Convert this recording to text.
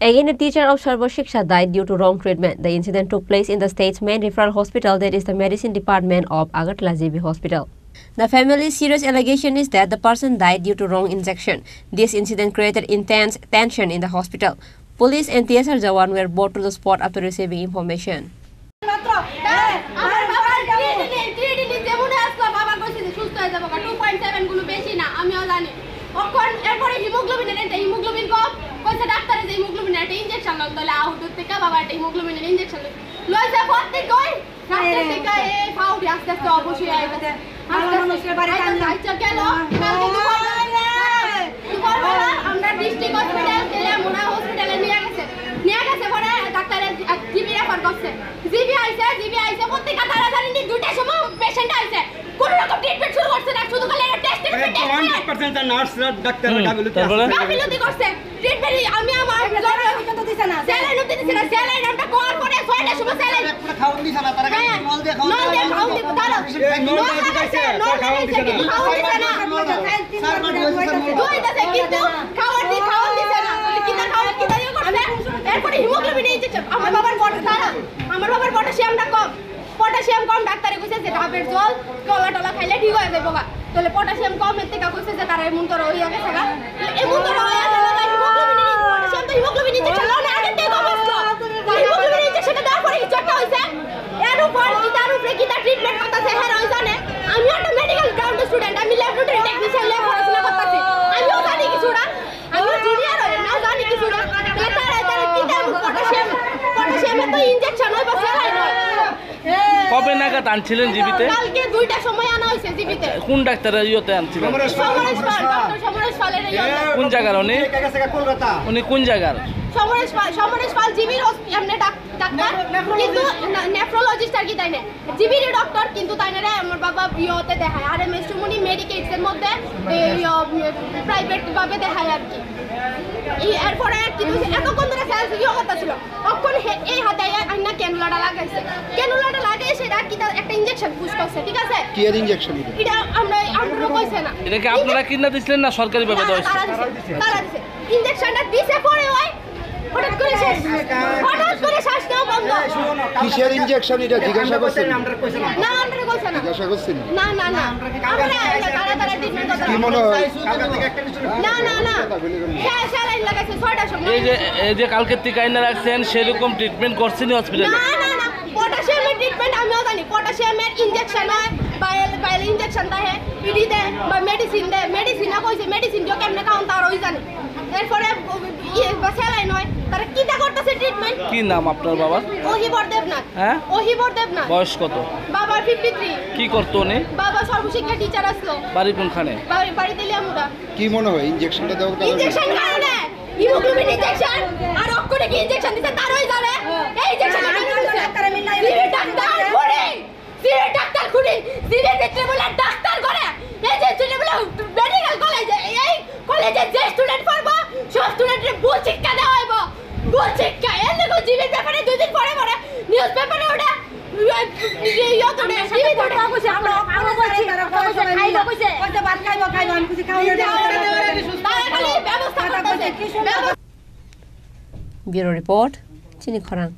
Again, a teacher of Sarva Shiksha died due to wrong treatment. The incident took place in the state's main referral hospital, that is the medicine department of Agartala JB Hospital. The family's serious allegation is that the person died due to wrong injection. This incident created intense tension in the hospital. Police and TSR Jawan were brought to the spot after receiving information. Potassium কম ডাক্তারে কইছে যে ডাবের জল কলা টলা খাইলে ঠিক হয়ে যাবে বাবা তাহলে পটাশিয়াম কম এর থেকে কইছে যে তার এমন তোর হইয়া গেছে গা এমন তোর হইয়া গেল পটাশিয়াম তো হিমোগ্লোবিন ইনজেকশন লাও না আগে থেকে বসলো হিমোগ্লোবিন ইনজেকশনটা দেওয়ার পরে কিছু একটা হইছে এর উপর ইতার উপরে কি তা ট্রিটমেন্ট করতেছে হ্যাঁ ওই জানে আমি একটা মেডিকেল গ্রাউন্ড স্টুডেন্ট আমি ল্যাবরেটরি টেকনিশিয়ান ল্যাব পড়াশোনা করতেছি আমিও জানি কিছুটা আমিও জুনিয়র হই না জানি কিছুটা তার কি তা পটাশিয়াম তো ইনজেকশন হইবা স্যালাইন হয় কবে নাগাদ আনছিলেন জীবিতে? কালকে 2টার সময় আনা হইছে জীবিতে। কোন ডাক্তারের ইয়েতে আনছিলেন? সমরেশ ডক্টর সমরেশ পালের ইয়েতে। কোন জায়গার উনি? কলকাতা। উনি কোন জায়গার? সমরেশ পাল জিবির এমনি ডাক্তার কিন্তু নেফ্রোলজিস্ট আর কি তাই না জিবির ডক্টর কিন্তু তাই না আমার বাবা ইয়েতে দেখায় আর এমএস সুমনি মেডিকেটস এর মধ্যে প্রাইভেট ভাবে দেখায় আর কি এরপরে কিন্তু এতক্ষণ ধরে সেলস ইয়ে করতেছিল তখন এই হাতে আইনা ক্যানুলাটা লাগাইছে ক্যানুলাটা লাগিয়ে সেটা কি একটা ইনজেকশন পুশ করছে ঠিক আছে কি এর ইনজেকশন এটা আমরা কইছে না এটা কি আপনারা কিনা দিছিলেন না সরকারি ভাবে দেওয়া হইছে তারা দিছে ইনজেকশনটা দিছে পরে ওই হঠাৎ করে শ্বাস নাও বন্ধ কিসের ইনজেকশন এটা জিজ্ঞাসা করছেন না আমরা কইছে না জিজ্ঞাসা করছেন না আমরা তারা ট্রিটমেন্ট করতে কি মনে হয় না স্যালাইন লাগাইছে 6টার সময় এই যে কালকে টিকাইনা রাখছেন সেরকম ট্রিটমেন্ট করছেন হসপিটালে না পটাশিয়ামের ট্রিটমেন্ট আমিও জানি পটাশিয়ামের ইনজেকশন হয় বাইল ইনজেকশন দেয় ইডি দেয় বা মেডিসিন না কইছে মেডিসিন দিও কেমনে কাউন্ট তার ওই জানি এরপরে স্যালাইন হয় তারা কিটা করতেছে ট্রিটমেন্ট কি নাম আপনার বাবা? ওহিবর দেবনাথ। হ্যাঁ ওহিবর দেবনাথ। বয়স কত? বাবা 53। কি করতো উনি? বাবা সর্বশিক্ষা টিচার আসলো। বাড়ি কোনখানে? বাড়ি তেলিয়ামুড়া। কি মনে হয় ইনজেকশনটা দেওয়ার কারণে? ইনজেকশন কারণে হিমোগ্লোবিন ইনজেকশন আর অক্ষরে কি ইনজেকশন দিছে তারই জানে এই ইনজেকশন ডাক্তার মিলাই ডাক্তার খুঁড়ি সিরিয়াস ভিতরে বলে ডাক্তার করে এই যে ছেলে বলে মেডিকেল কলেজে এই কলেজে যে স্টুডেন্ট পড়বো সব স্টুডেন্টের ভুল শিক্ষা দেওয়া হইব ভুল শিক্ষা এর লোক জীবের ব্যাপারে 2 দিন পরে নিউজ পেপারে ওটা ব্যুরো রিপোর্ট চিনি খরাং।